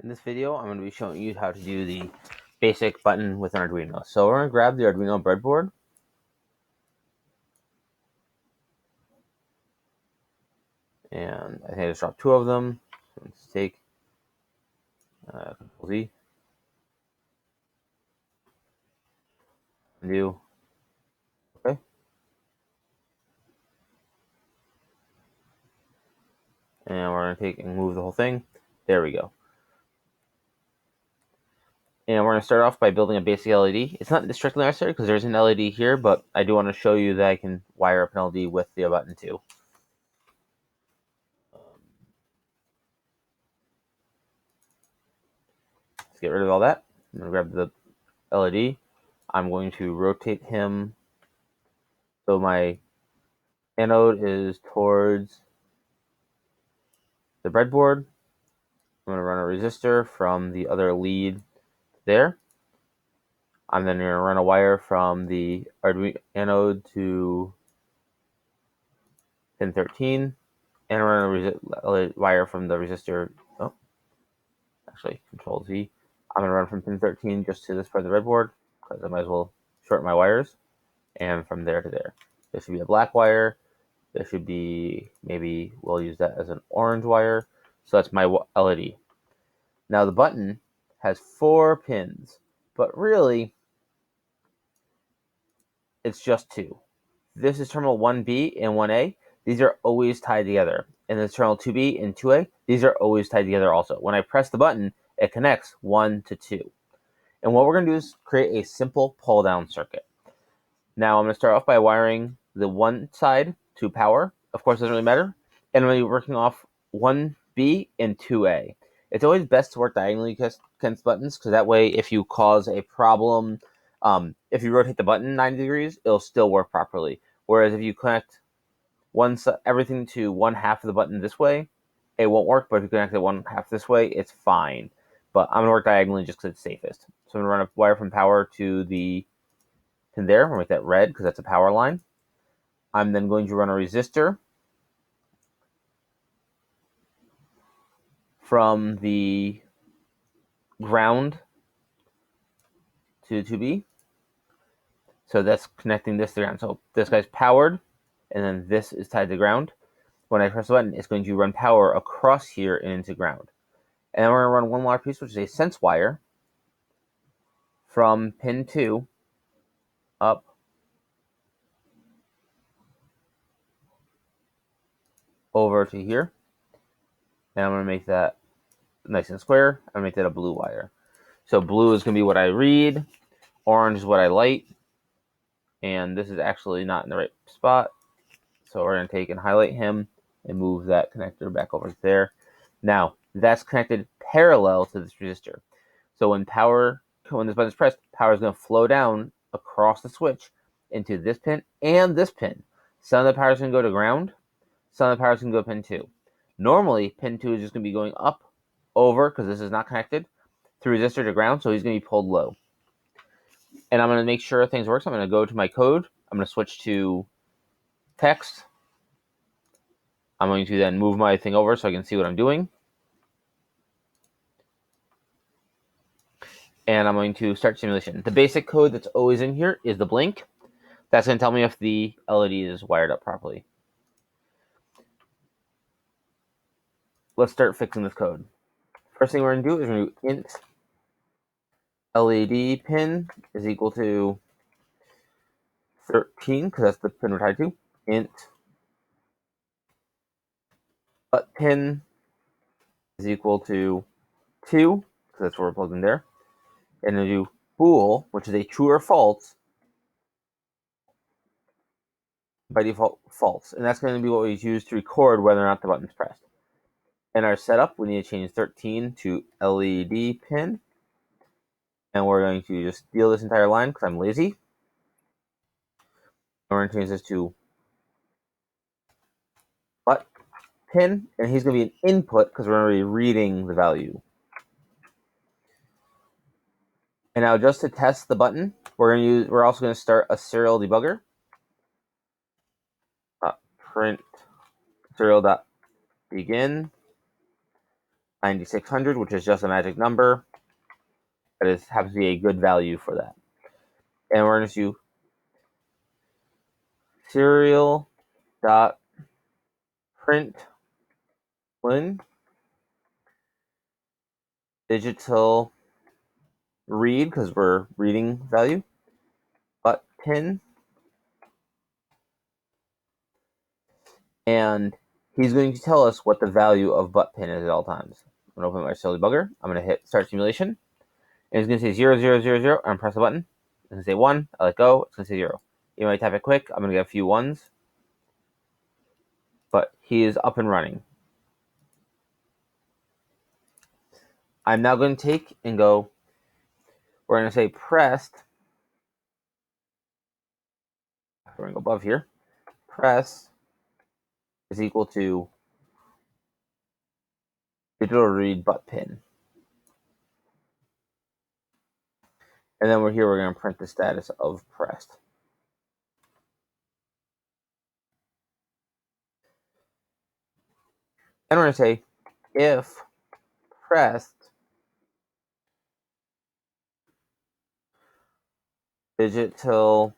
In this video, I'm going to be showing you how to do the basic button with an Arduino. So we're going to grab the Arduino breadboard. And I think I just dropped 2 of them. Let's take Control Z. Undo. Okay. And we're going to take and move the whole thing. There we go. And we're going to start off by building a basic LED. It's not strictly necessary because there's an LED here, but I do want to show you that I can wire up an LED with the button too. Let's get rid of all that. I'm going to grab the LED. I'm going to rotate him so my anode is towards the breadboard. I'm going to run a resistor from the other lead there. I'm then going to run a wire from the Arduino anode to pin 13 and run a wire from the resistor. Oh, actually, Control Z. I'm going to run from pin 13 just to this part of the breadboard because I might as well short my wires. And from there to there. There should be a black wire. There should be, maybe we'll use that as an orange wire. So that's my LED. Now the button has 4 pins, but really it's just 2. This is terminal 1B and 1A. These are always tied together. And this terminal 2B and 2A, these are always tied together also. When I press the button, it connects 1 to 2. And what we're going to do is create a simple pull-down circuit. Now I'm going to start off by wiring the one side to power. Of course, it doesn't really matter. And I'm going to be working off 1B and 2A. It's always best to work diagonally against buttons, because that way if you cause a problem, if you rotate the button 90 degrees, it'll still work properly. Whereas if you connect everything to one half of the button this way, it won't work. But if you connect it one half this way, it's fine. But I'm going to work diagonally just because it's safest. So I'm going to run a wire from power to the pin there. I'm going to make that red because that's a power line. I'm then going to run a resistor from the ground to 2B. So that's connecting this to ground. So this guy's powered, and then this is tied to ground. When I press the button, it's going to run power across here and into ground. And then we're going to run one wire piece, which is a sense wire, from pin 2 up over to here. And I'm going to make that nice and square. I'm going to make that a blue wire. So blue is going to be what I read. Orange is what I light. And this is actually not in the right spot. So we're going to take and highlight him and move that connector back over there. Now, that's connected parallel to this resistor. So when this button is pressed, power is going to flow down across the switch into this pin and this pin. Some of the power is going to go to ground. Some of the power is going to go to pin 2. Normally, pin 2 is just going to be going up, over, because this is not connected, through resistor to ground, so he's going to be pulled low. And I'm going to make sure things work. So I'm going to go to my code. I'm going to switch to text. I'm going to then move my thing over so I can see what I'm doing. And I'm going to start simulation. The basic code that's always in here is the blink. That's going to tell me if the LED is wired up properly. Let's start fixing this code. First thing we're going to do is we're going to do int LED pin is equal to 13, because that's the pin we're tied to. Int butPin is equal to 2, because that's what we're plugged in there. And then do bool, which is a true or false, by default false. And that's going to be what we use to record whether or not the button's pressed. In our setup, we need to change 13 to LED pin. And we're going to just steal this entire line because I'm lazy. And we're going to change this to butPin. And he's going to be an input because we're going to be reading the value. And now just to test the button, we're also going to start a serial debugger. Print Serial.begin. 9600, which is just a magic number. That happens to be a good value for that. And we're going to do Serial.println digital read, because we're reading value, butPin, and he's going to tell us what the value of butPin is at all times. I'm going to open my silly bugger. I'm going to hit start simulation, and it's going to say 0, 0, 0, 0, and press the button. It's going to say 1, I let go, it's going to say 0. You might tap it quick, I'm going to get a few 1s, but he is up and running. I'm now going to take and go, we're going to say pressed, we're going to go above here, press is equal to digitalRead butPin. And then we're going to print the status of pressed. And we're going to say if pressed digitalWrite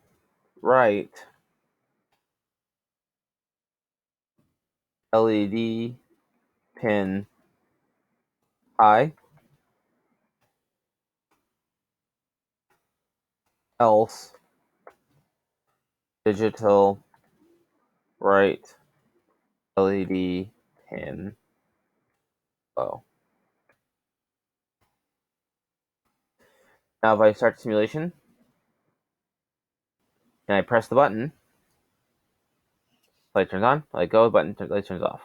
ledPin I, else digitalWrite ledPin O. Now if I start the simulation and I press the button, light turns on, I let go, light turns off.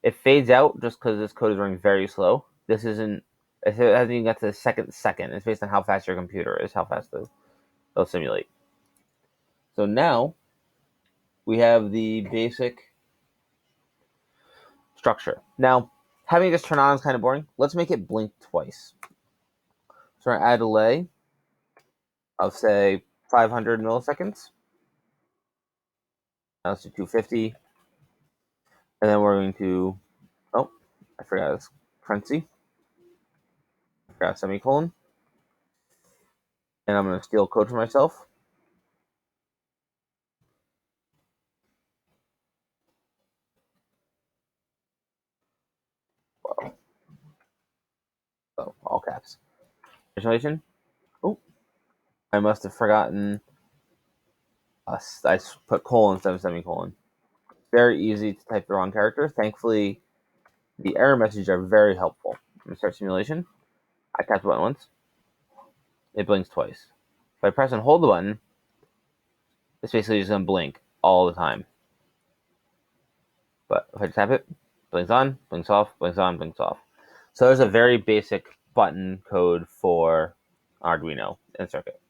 It fades out just because this code is running very slow. It hasn't even got to the second. It's based on how fast your computer is, how fast they'll simulate. So now we have the basic structure. Now, having this turn on is kind of boring. Let's make it blink twice. So we're going to add a delay of, say, 500 milliseconds. Now let's do 250. And then we're going to, oh, I forgot this parenthesis. I forgot a semicolon. And I'm going to steal code for myself. Whoa. So, all caps. Simulation. Oh, I must have forgotten. I put colon instead of semicolon. Very easy to type the wrong character. Thankfully, the error messages are very helpful. I'm going to start simulation. I tap the button once. It blinks twice. If I press and hold the button, it's basically just going to blink all the time. But if I tap it, blinks on, blinks off, blinks on, blinks off. So there's a very basic button code for Arduino and circuit.